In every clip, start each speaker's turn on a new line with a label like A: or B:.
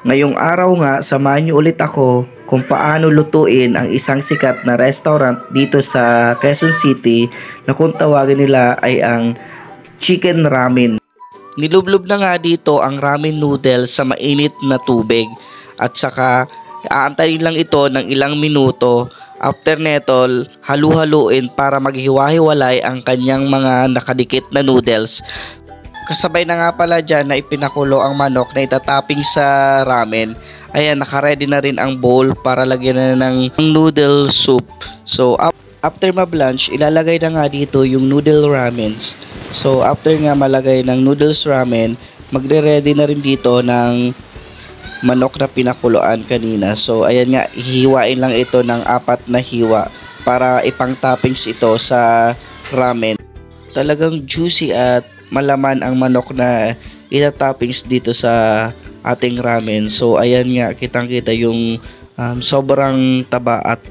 A: Ngayong araw nga, samahan niyo ulit ako kung paano lutuin ang isang sikat na restaurant dito sa Quezon City na kung tawagin nila ay ang chicken ramen. Nilublob na nga dito ang ramen noodles sa mainit na tubig at saka aantayin lang ito ng ilang minuto. After neto, halu-haluin para maghiwa-hiwalay ang kanyang mga nakadikit na noodles. Kasabay na nga pala dyan na ipinakulo ang manok na itatopping sa ramen. Ayan, nakaready na rin ang bowl para lagyan na ng noodle soup. So, after ma-blanch, ilalagay na nga dito yung noodle ramens. So, after nga malagay ng noodles ramen, magre-ready na rin dito ng manok na pinakuluan kanina. So, ayan nga, hihiwain lang ito ng 4 na hiwa para ipang toppings ito sa ramen. Talagang juicy at malaman ang manok na ita-toppings dito sa ating ramen. So ayan nga, kitang-kita yung sobrang taba at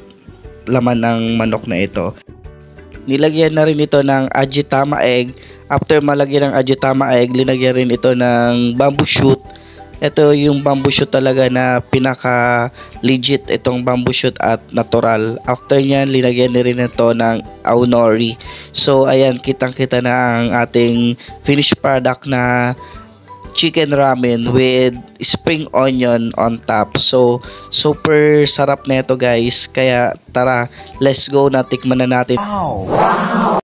A: laman ng manok na ito. Nilagyan na rin ito ng ajitama egg. After malagyan ng ajitama egg, linagyan rin ito ng bamboo shoot. Ito yung bamboo shoot talaga na pinaka legit itong bamboo shoot at natural. After nyan, linagyan na rin ito ng aonori. So ayan, kitang-kita na ang ating finished product na chicken ramen with spring onion on top. So super sarap na ito guys. Kaya tara, let's go na, tikman na natin. Wow!